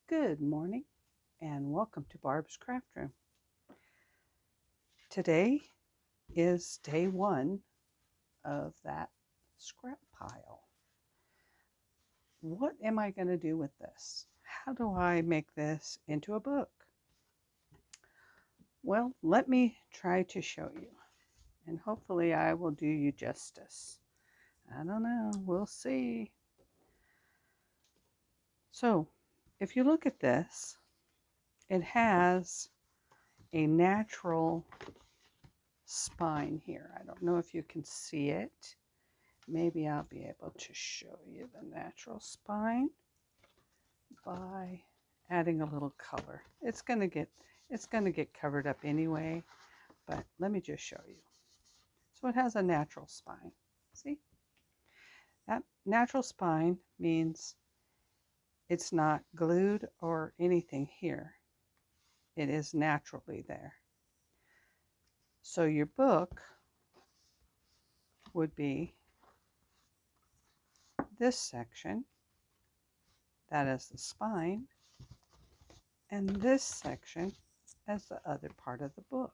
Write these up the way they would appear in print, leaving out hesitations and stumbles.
Good morning and welcome to Barb's Craft Room. Today is day one of that scrap pile. What am I going to do with this? How do I make this into a book? Well, let me try to show you, and hopefully I will do you justice. I don't know, we'll see. So, if you look at this, it has a natural spine here. I don't know if you can see it. Maybe I'll be able to show you the natural spine by adding a little color. It's gonna get covered up anyway, but let me just show you. So it has a natural spine. See? That natural spine means it's not glued or anything here. It is naturally there. So your book would be this section, that is the spine, and this section as the other part of the book.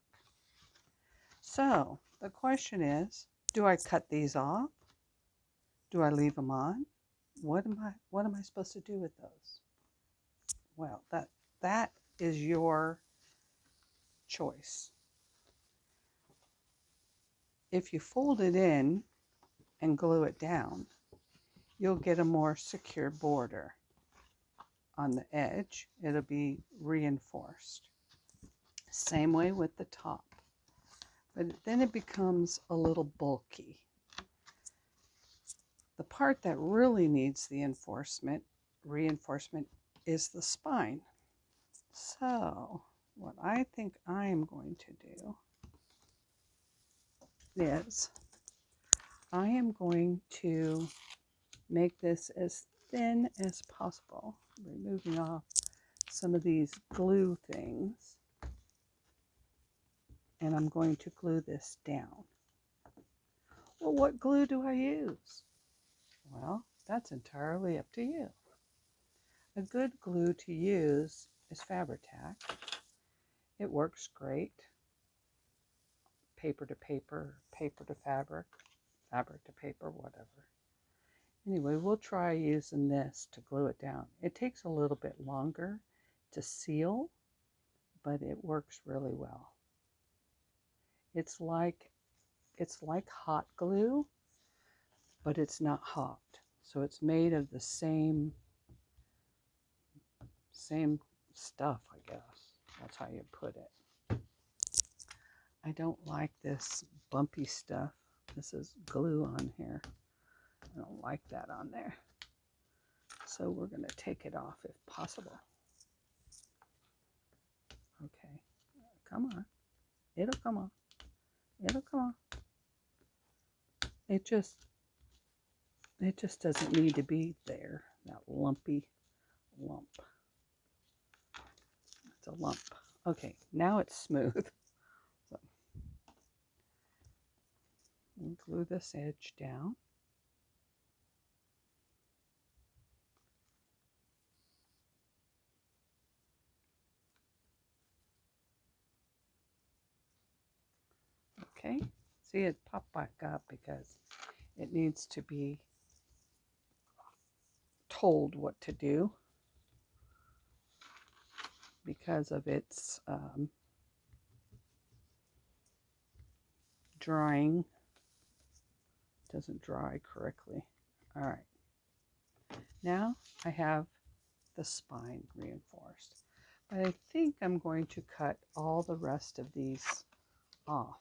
So the question is, do I cut these off? Do I leave them on? What am I supposed to do with those? Well, that is your choice. If you fold it in and glue it down, you'll get a more secure border on the edge. It'll be reinforced. Same way with the top. But then it becomes a little bulky. The part that really needs the reinforcement is the spine. So what I think I am going to do is I am going to make this as thin as possible, removing off some of these glue things, and I'm going to glue this down. Well, what glue do I use? Well, that's entirely up to you. A good glue to use is Fabri-Tac. It works great. Paper to paper, paper to fabric, fabric to paper, whatever. Anyway, we'll try using this to glue it down. It takes a little bit longer to seal, but it works really well. It's like hot glue, but it's not hot. So it's made of the same stuff, I guess. That's how you put it. I don't like this bumpy stuff. This is glue on here. I don't like that on there. So we're going to take it off if possible. Okay, come on. It'll come off. It'll come off. It just doesn't need to be there. That lumpy lump. It's a lump. Okay, now it's smooth. So we'll glue this edge down. Okay, see it pop back up because it needs to be told what to do because of its drying. It doesn't dry correctly. All right, now I have the spine reinforced, but I think I'm going to cut all the rest of these off.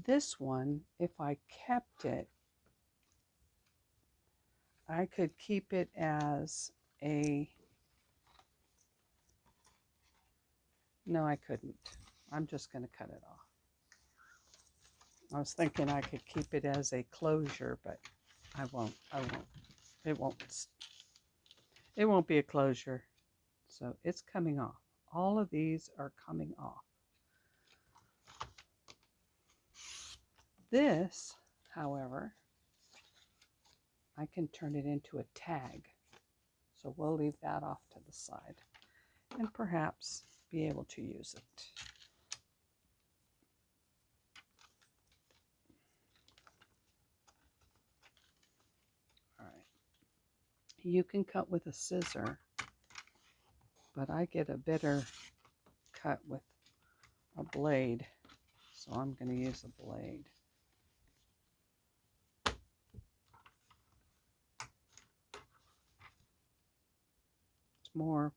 This one, if I kept it, I could keep it as a, no, I couldn't. I'm just going to cut it off. I was thinking I could keep it as a closure, but I won't. It won't be a closure. So it's coming off. All of these are coming off. This, however, I can turn it into a tag. So we'll leave that off to the side. and perhaps be able to use it. All right. You can cut with a scissor, but I get a better cut with a blade, so I'm going to use a blade. It's more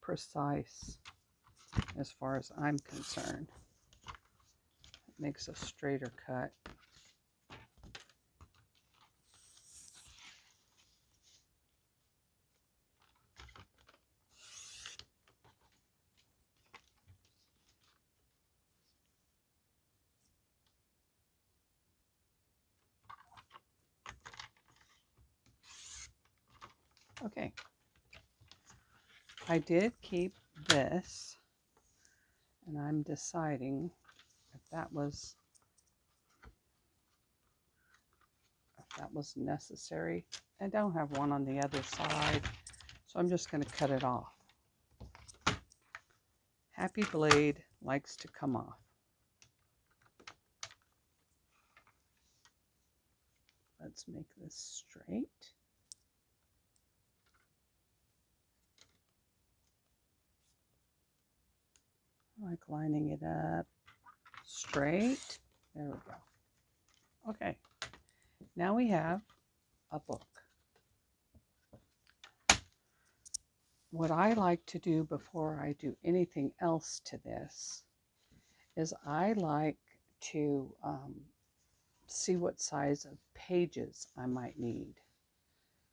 precise as far as I'm concerned. It makes a straighter cut. Okay, I did keep this, and I'm deciding if that was necessary. I don't have one on the other side, so I'm just going to cut it off. Happy blade likes to come off. Let's make this straight. I like lining it up straight. There we go. Okay, now we have a book. What I like to do before I do anything else to this is I like to see what size of pages I might need.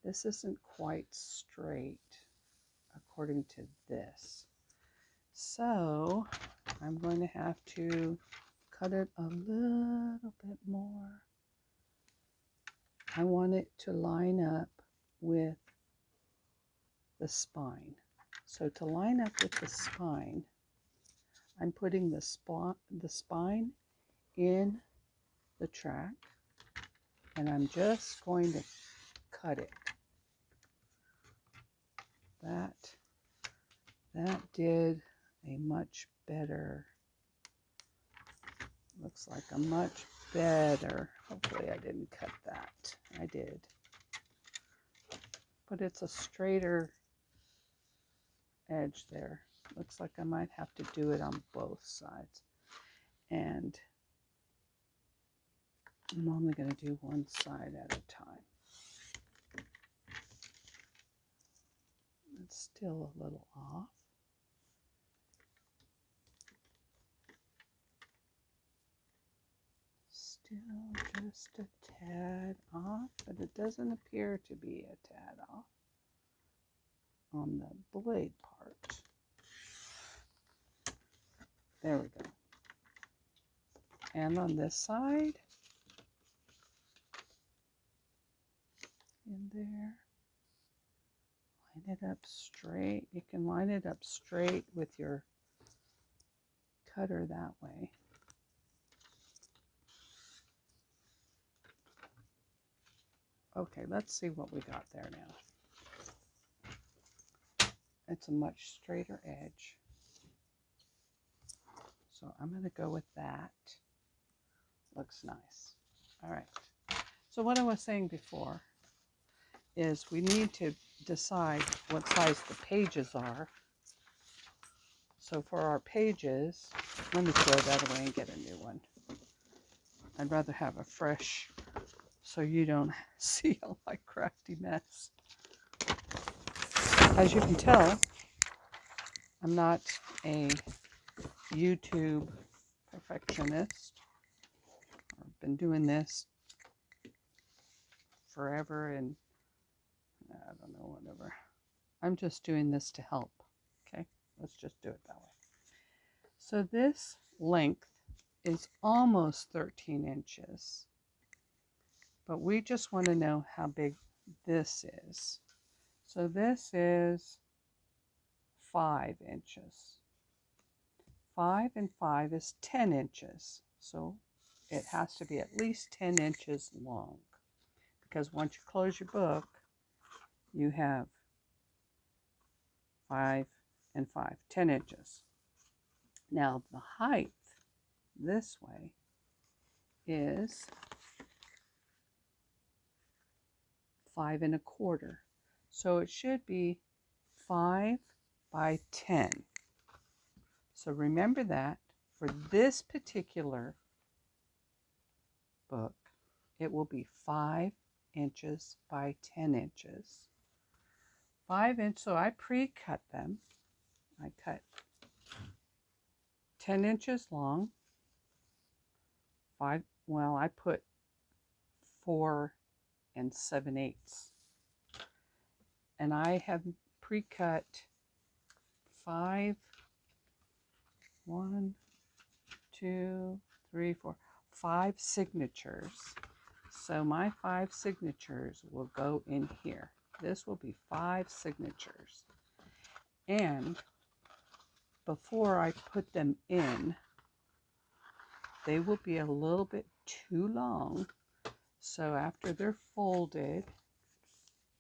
This isn't quite straight according to this. So I'm going to have to cut it a little bit more. I want it to line up with the spine. So to line up with the spine, I'm putting the spine in the track, and I'm just going to cut it. That did a much better, looks like a much better, hopefully I didn't cut that. I did. But it's a straighter edge there. Looks like I might have to do it on both sides. And I'm only going to do one side at a time. It's still a little off. Still just a tad off, but it doesn't appear to be a tad off on the blade part. There we go. And on this side, in there, line it up straight. You can line it up straight with your cutter that way. Okay, let's see what we got there now. It's a much straighter edge. So I'm going to go with that. Looks nice. All right. So what I was saying before is we need to decide what size the pages are. So for our pages, let me throw that away and get a new one. I'd rather have a fresh, so you don't see all my crafty mess. As you can tell, I'm not a YouTube perfectionist. I've been doing this forever, and I don't know, whatever. I'm just doing this to help. Okay, let's just do it that way. So this length is almost 13 inches, but we just want to know how big this is. So this is 5 inches. 5 and 5 is 10 inches. So it has to be at least 10 inches long, because once you close your book, you have 5 and 5, 10 inches. Now the height this way is 5 1/4. So it should be 5 by 10. So remember that for this particular book, it will be 5 inches by 10 inches. 5 inch, so I pre-cut them. I cut 10 inches long. I put 4 7/8. And I have pre-cut 5, 1, 2, 3, 4, 5 signatures. So my 5 signatures will go in here. This will be 5 signatures. And before I put them in, they will be a little bit too long. So after they're folded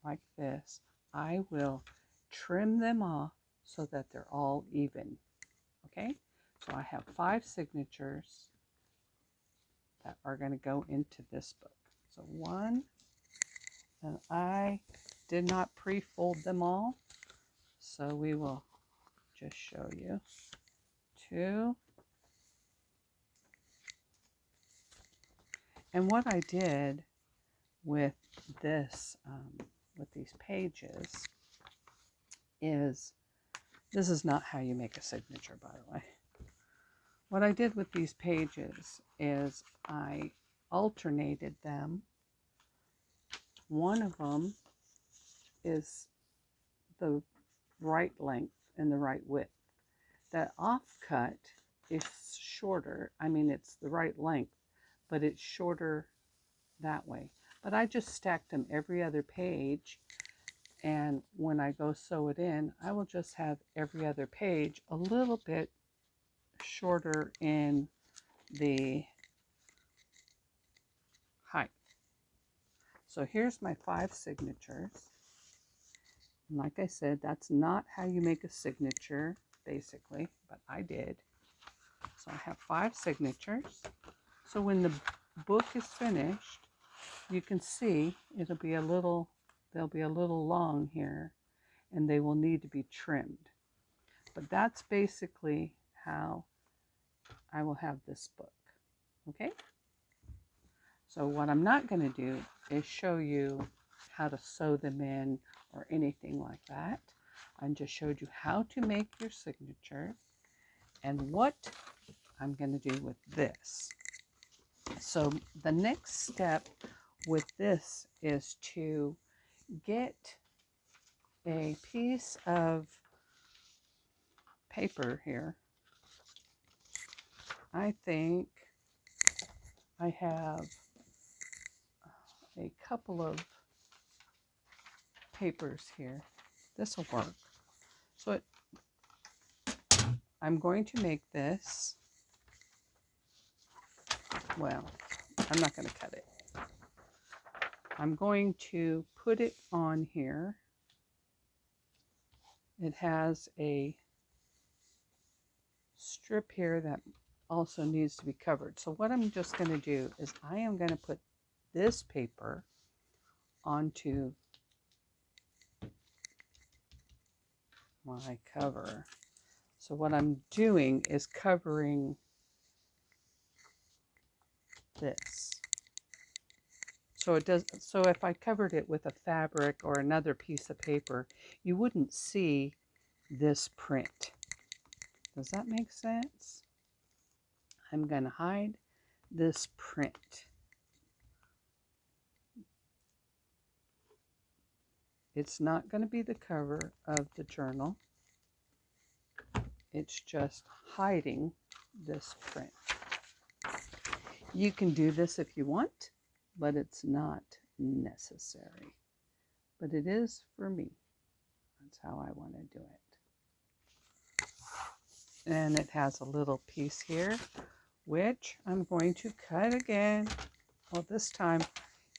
like this, I will trim them off so that they're all even. Okay? So I have 5 signatures that are going to go into this book. So 1, and I did not pre-fold them all, so we will just show you. 2, and what I did with this, with these pages, is this is not how you make a signature, by the way. What I did with these pages is I alternated them. One of them is the right length and the right width. That offcut is shorter. I mean, it's the right length, but it's shorter that way. But I just stacked them every other page, and when I go sew it in, I will just have every other page a little bit shorter in the height. So here's my 5 signatures. And like I said, that's not how you make a signature, basically, but I did. So I have 5 signatures. So when the book is finished, you can see they'll be a little long here, and they will need to be trimmed. But that's basically how I will have this book. Okay? So what I'm not going to do is show you how to sew them in or anything like that. I just showed you how to make your signature and what I'm going to do with this. So the next step with this is to get a piece of paper here. I think I have a couple of papers here. This will work. So I'm going to make this, well, I'm not going to cut it. I'm going to put it on here. It has a strip here that also needs to be covered. So what I'm just going to do is I am going to put this paper onto my cover. So what I'm doing is covering this. So it does. So if I covered it with a fabric or another piece of paper, you wouldn't see this print. Does that make sense? I'm going to hide this print. It's not going to be the cover of the journal. It's just hiding this print. You can do this if you want, but it's not necessary. But it is for me. That's how I want to do it. And it has a little piece here, which I'm going to cut again. Well, this time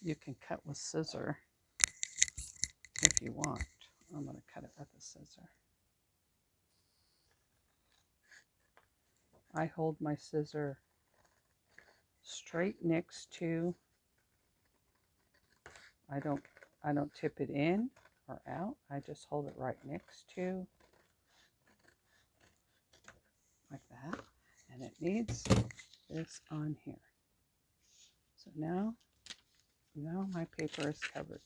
you can cut with scissors if you want. I'm going to cut it with a scissor. I hold my scissor straight next to, I don't tip it in or out. I just hold it right next to, like that. And it needs this on here. So now my paper is covered.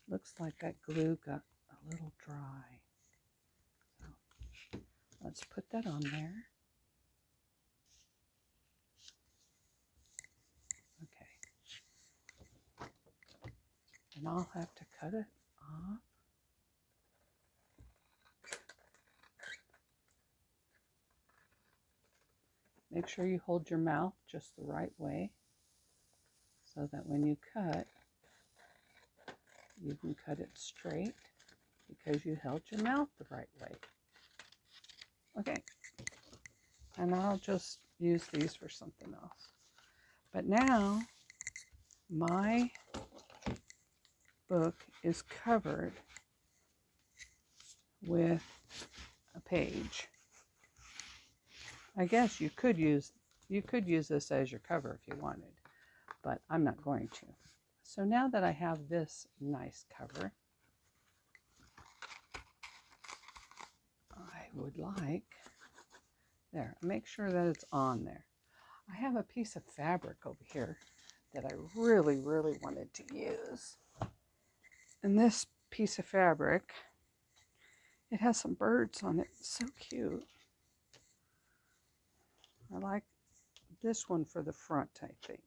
Looks like that glue got a little dry. So let's put that on there. Okay. And I'll have to cut it off. Make sure you hold your mouth just the right way so that when you cut, you can cut it straight because you held your mouth the right way. Okay, and I'll just use these for something else. But now my book is covered with a page. I guess you could use this as your cover if you wanted, but I'm not going to. So now that I have this nice cover, I would like, there, make sure that it's on there. I have a piece of fabric over here that I really, really wanted to use. And this piece of fabric, it has some birds on it. It's so cute. I like this one for the front, I think.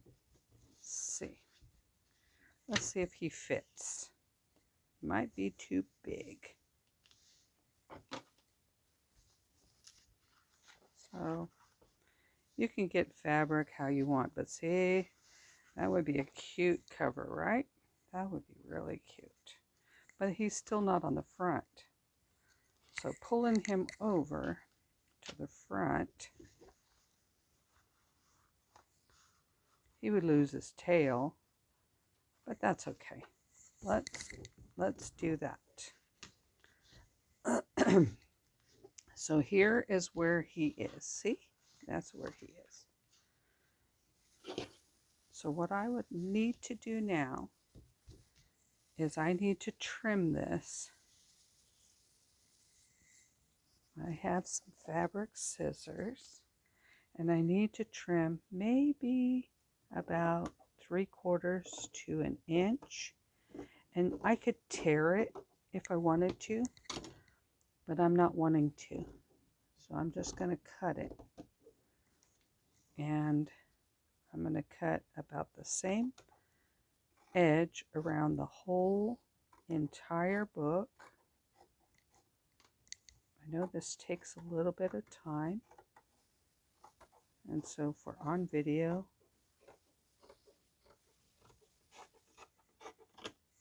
Let's see. Let's see if he fits. Might be too big. So you can get fabric how you want, but see, that would be a cute cover, right? That would be really cute. But he's still not on the front. So pulling him over to the front, he would lose his tail, but that's okay. Let's do that. So here is where he is. See? That's where he is. So what I would need to do now is I need to trim this. I have some fabric scissors, and I need to trim maybe about 3/4 to an inch. And I could tear it if I wanted to, but I'm not wanting to. So I'm just going to cut it. And I'm going to cut about the same edge around the whole entire book. I know this takes a little bit of time. And so for on video,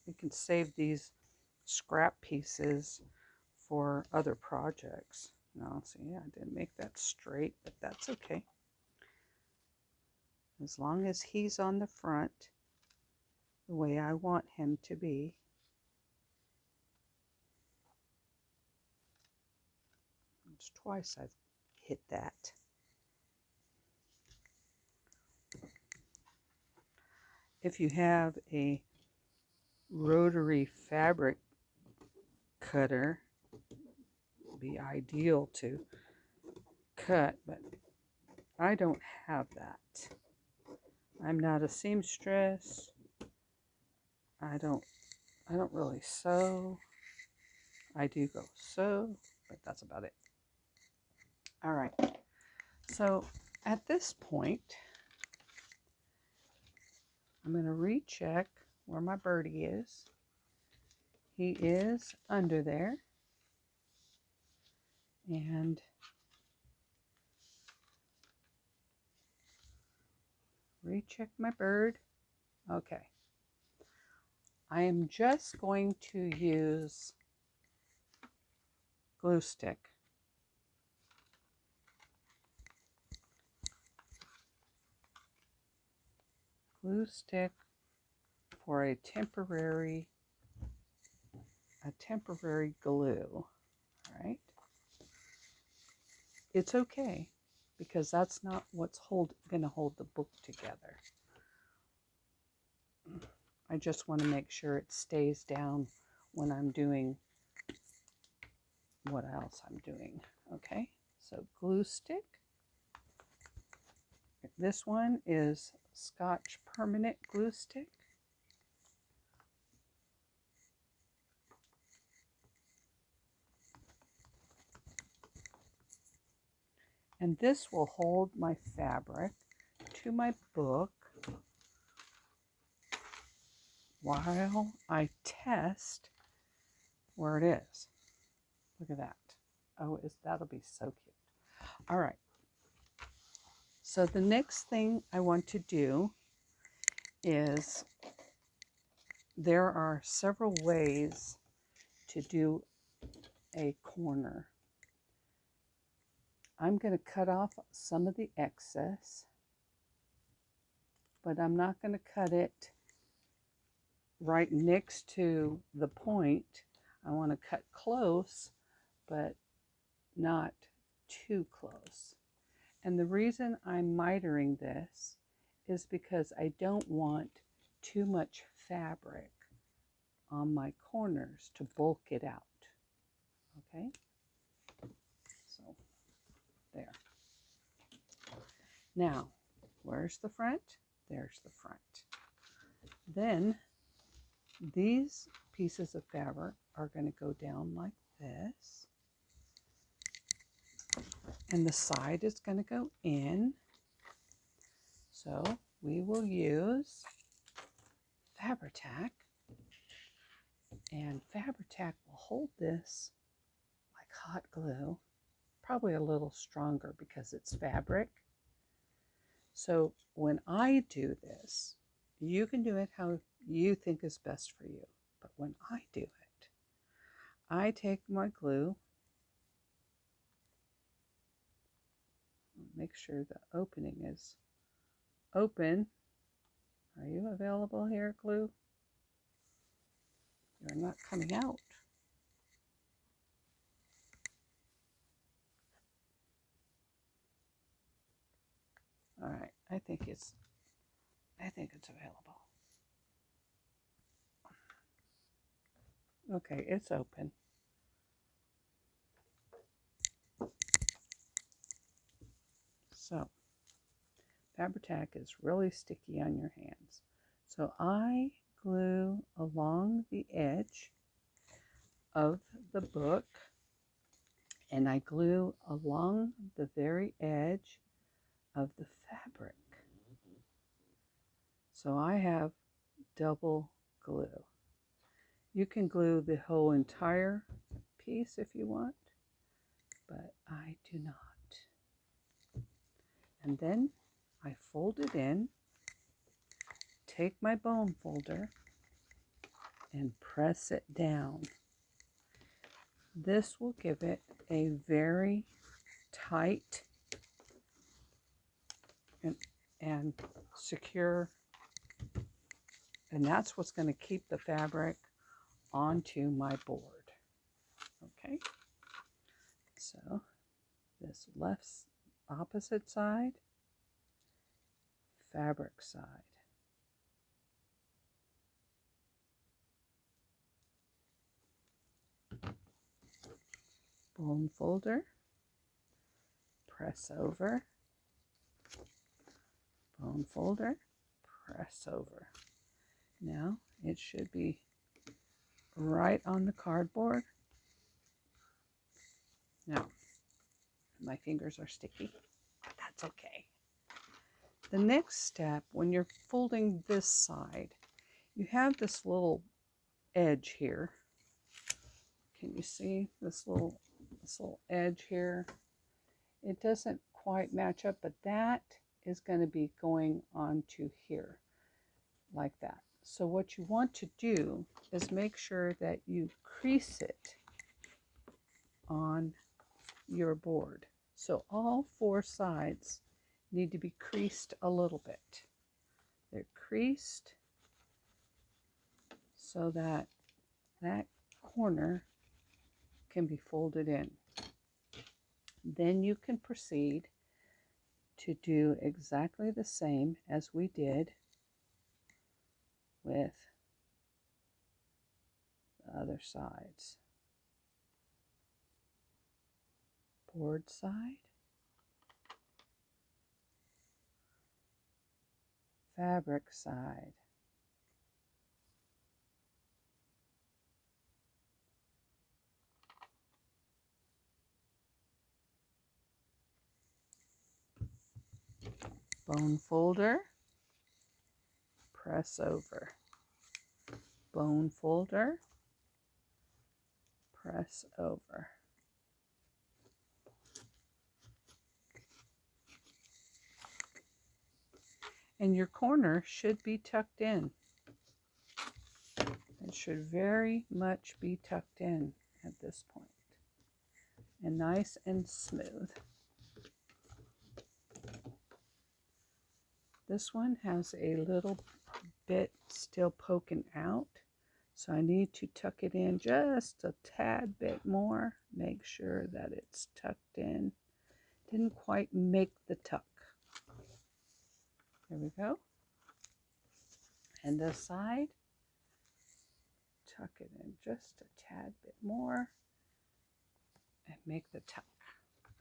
you can save these scrap pieces for other projects. Now, see, I didn't make that straight, but that's okay. As long as he's on the front the way I want him to be. It's twice I've hit that. If you have a rotary fabric cutter, it would be ideal to cut, but I don't have that. I'm not a seamstress. I don't really sew. I do go sew, but that's about it. All right. So at this point, I'm going to recheck where my birdie is. He is under there. And recheck my bird. Okay. I am just going to use glue stick. Glue stick for a temporary glue. All right. It's okay because that's not what's going to hold the book together. I just want to make sure it stays down when I'm doing what else I'm doing. Okay, so glue stick. This one is Scotch Permanent Glue Stick. And this will hold my fabric to my book while I test where it is. Look at that. Oh, that'll be so cute. All right. So the next thing I want to do is there are several ways to do a corner. I'm going to cut off some of the excess, but I'm not going to cut it right next to the point. I want to cut close, but not too close. And the reason I'm mitering this is because I don't want too much fabric on my corners to bulk it out. Okay, so there. Now, where's the front? There's the front. Then these pieces of fabric are going to go down like this. And the side is going to go in. So we will use Fabri-Tac. And Fabri-Tac will hold this like hot glue. Probably a little stronger because it's fabric. So when I do this, you can do it how you think is best for you. But when I do it, I take my glue, make sure the opening is open. Are you available here, glue? You're not coming out. All right, I think it's available. Okay, it's open. So, Fabri-Tac is really sticky on your hands. So I glue along the edge of the book, and I glue along the very edge of the fabric. So I have double glue. You can glue the whole entire piece if you want, but I do not. And then I fold it in, take my bone folder, and press it down. This will give it a very tight and secure, and that's what's going to keep the fabric onto my board. Okay, so this left opposite side, fabric side. Bone folder, press over, bone folder, press over. Now it should be right on the cardboard. Now, my fingers are sticky, but that's okay. The next step, when you're folding this side, you have this little edge here. Can you see this little edge here? It doesn't quite match up, but that is going to be going onto here like that. So what you want to do is make sure that you crease it on your board. So all four sides need to be creased a little bit. They're creased so that that corner can be folded in. Then you can proceed to do exactly the same as we did with the other sides. Board side, fabric side, bone folder, press over, bone folder, press over. And your corner should be tucked in. It should very much be tucked in at this point, and nice and smooth. This one has a little bit still poking out, so I need to tuck it in just a tad bit more. Make sure that it's tucked in. Didn't quite make the tuck. There we go. And this side, tuck it in just a tad bit more and make the tuck.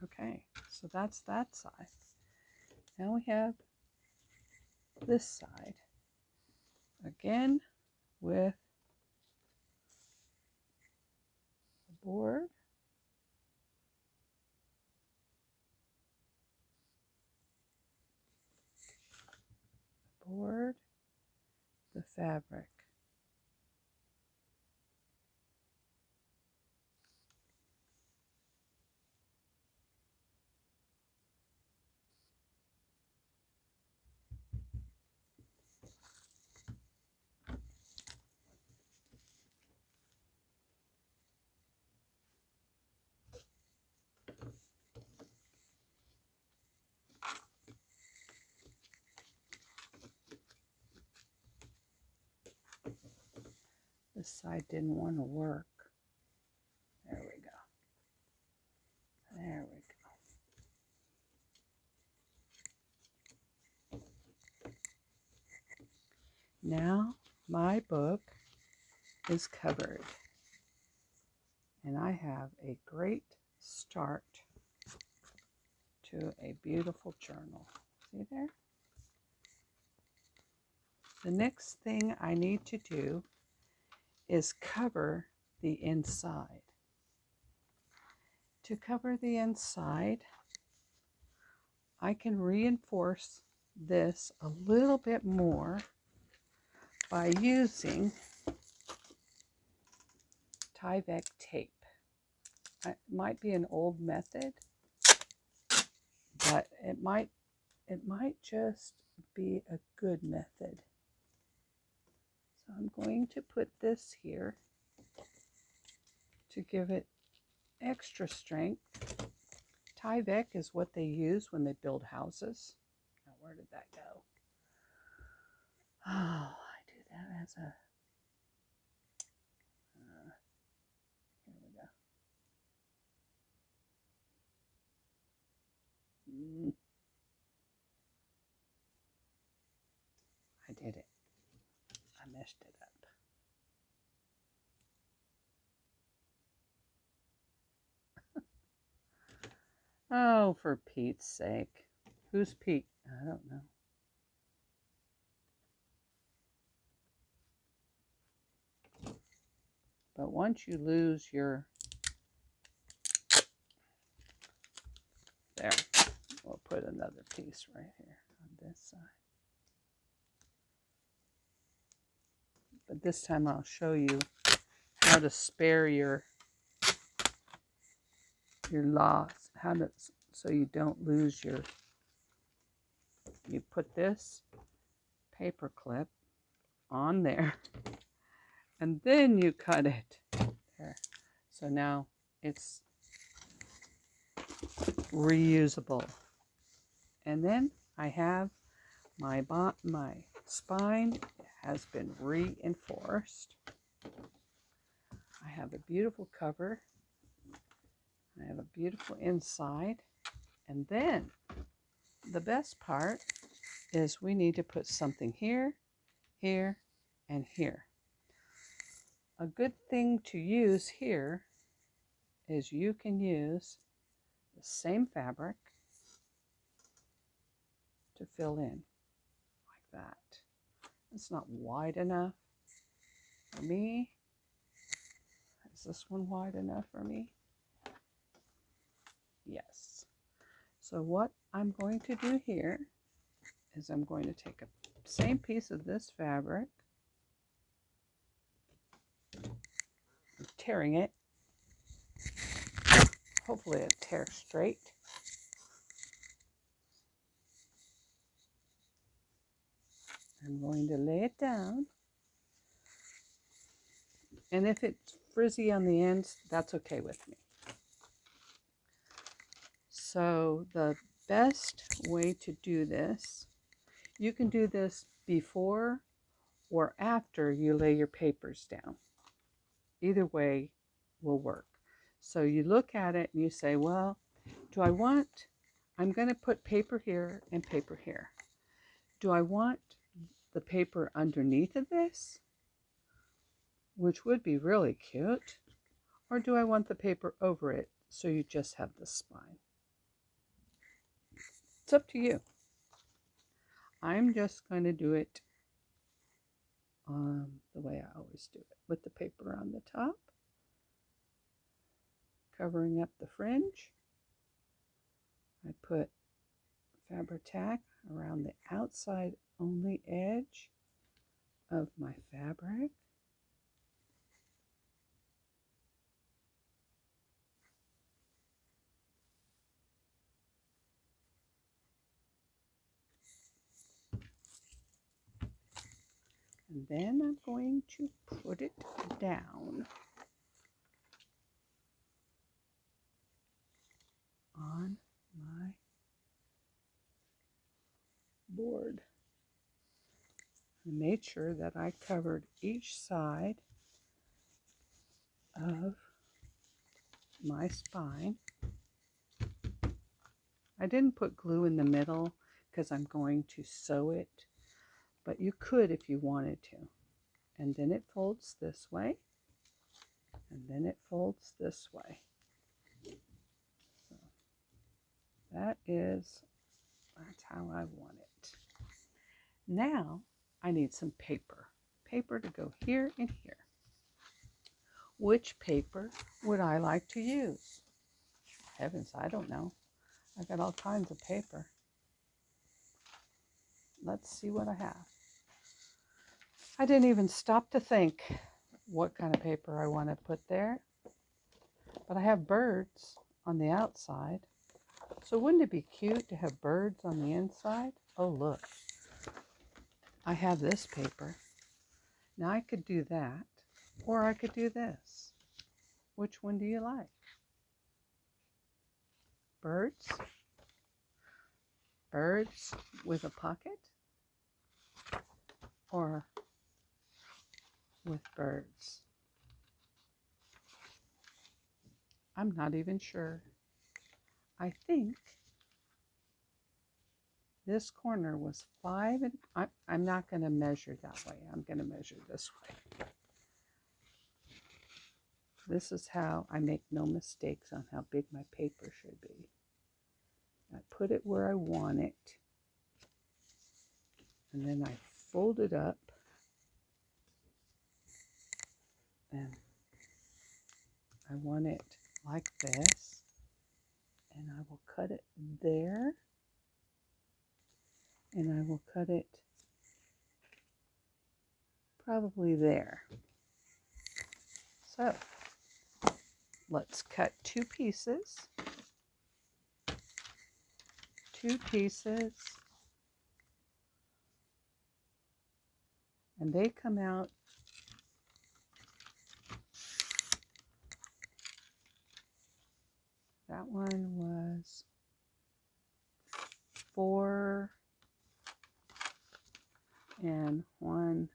Okay, so that's that side. Now we have this side. Again with the board. Board, the fabric. This side didn't want to work. There we go. There we go. Now my book is covered, and I have a great start to a beautiful journal. See there? The next thing I need to do is cover the inside. To cover the inside, I can reinforce this a little bit more by using Tyvek tape. It might be an old method, but it might just be a good method. So I'm going to put this here to give it extra strength. Tyvek is what they use when they build houses. Now, where did that go? Oh, I do that as a... here we go. I did it. I messed it up. Oh, for Pete's sake. Who's Pete? I don't know. But once you lose your... There. We'll put another piece right here on this side. But this time I'll show you how to spare your loss. How to, so you don't lose your... You put this paper clip on there, and then you cut it there. So now it's reusable. And then I have my spine has been reinforced. I have a beautiful cover. I have a beautiful inside. And then the best part is we need to put something here, here, and here. A good thing to use here is you can use the same fabric to fill in like that. It's not wide enough for me. Is this one wide enough for me? Yes. So what I'm going to do here is I'm going to take a same piece of this fabric, I'm tearing it. Hopefully it tears straight. I'm going to lay it down. And if it's frizzy on the ends, that's okay with me. So the best way to do this, you can do this before or after you lay your papers down. Either way will work. So you look at it and you say, well, I'm going to put paper here and paper here. Do I want the paper underneath of this, which would be really cute, or do I want the paper over it so you just have the spine? It's up to you. I'm just going to do it the way I always do it, with the paper on the top, covering up the fringe. I put Fabri-Tac around the outside only edge of my fabric. And then I'm going to put it down on my board. I made sure that I covered each side of my spine. I didn't put glue in the middle because I'm going to sew it, but you could if you wanted to. And then it folds this way, and then it folds this way. So that's how I want it. Now I need some paper. Paper to go here and here. Which paper would I like to use? Heavens, I don't know. I got all kinds of paper. Let's see what I have. I didn't even stop to think what kind of paper I want to put there. But I have birds on the outside. So wouldn't it be cute to have birds on the inside? Oh, look. I have this paper. Now I could do that, or I could do this. Which one do you like? Birds? Birds with a pocket? Or with birds? I'm not even sure. I think this corner was 5, and I'm not going to measure that way. I'm going to measure this way. This is how I make no mistakes on how big my paper should be. I put it where I want it, and then I fold it up, and I want it like this, and I will cut it there, and I will cut it probably there. So let's cut two pieces, and they come out that one was 4 and 1,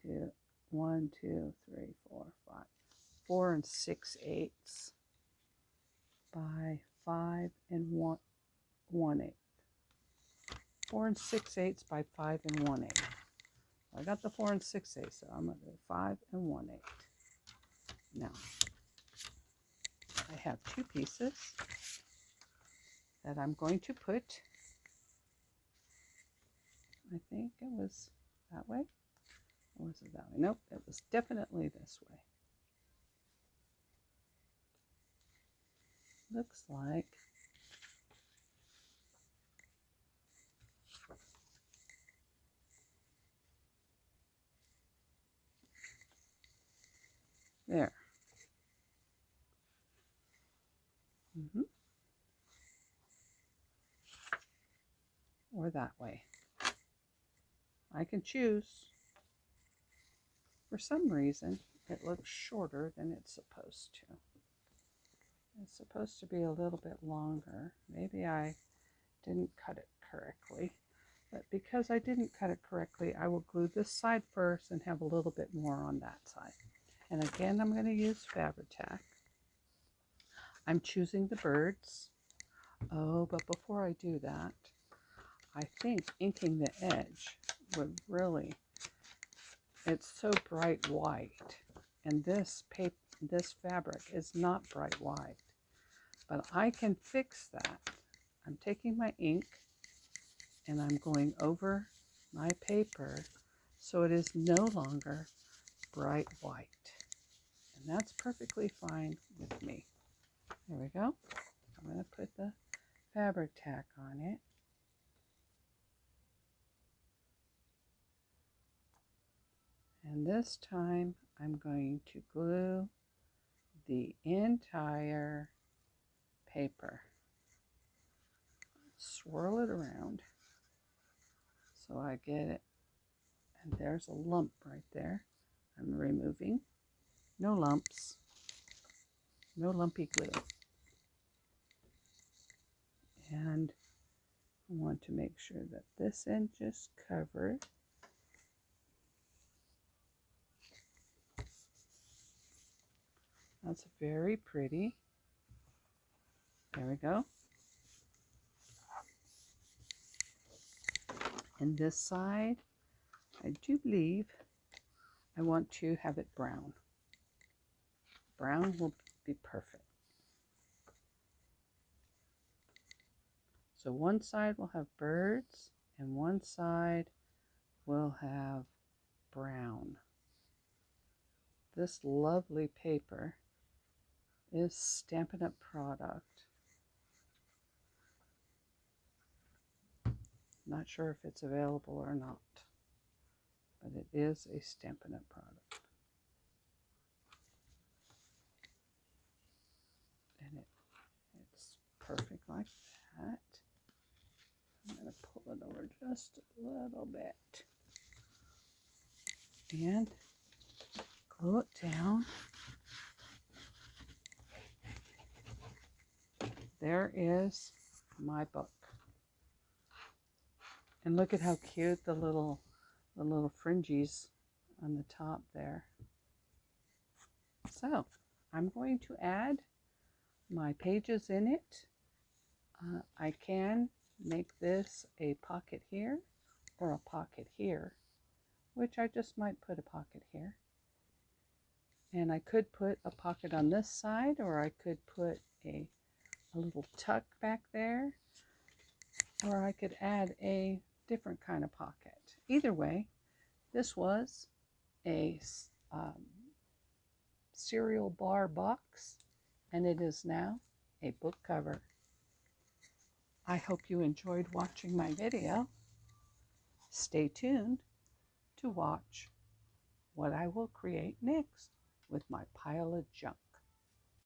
2, 1, 2, 3, 4, 5, 4 and 6/8 by 5 and 1/8. 4 6/8 by 5 1/8. I got the 4 6/8, so I'm going to do 5 1/8. Now, I have 2 pieces that I'm going to put, I think it was that way, or was it that way? Nope, it was definitely this way. Looks like there. Or that way. I can choose. For some reason, it looks shorter than it's supposed to. It's supposed to be a little bit longer. Maybe I didn't cut it correctly. But because I didn't cut it correctly, I will glue this side first and have a little bit more on that side. And again, I'm going to use Fabri-Tac. I'm choosing the birds. Oh, but before I do that, I think inking the edge would really, it's so bright white. And this fabric is not bright white. But I can fix that. I'm taking my ink and I'm going over my paper so it is no longer bright white. And that's perfectly fine with me. There we go. I'm going to put the Fabri-Tac on it. And this time I'm going to glue the entire paper. Swirl it around so I get it. And there's a lump right there. I'm removing. No lumps. No lumpy glue. And I want to make sure that this end just covered. That's very pretty. There we go. And this side, I do believe I want to have it brown. Brown will be perfect. So one side will have birds and one side will have brown. This lovely paper is Stampin' Up! Product. Not sure if it's available or not, but it is a Stampin' Up! Product. And it's perfect like that. I'm going to pull it over just a little bit and glue it down. There is my book. And look at how cute the little fringes on the top there. So I'm going to add my pages in it. I can make this a pocket here or a pocket here, which I just might put a pocket here. And I could put a pocket on this side, or I could put a little tuck back there, or I could add a different kind of pocket. Either way, this was a cereal bar box, and it is now a book cover. I hope you enjoyed watching my video. Stay tuned to watch what I will create next with my pile of junk.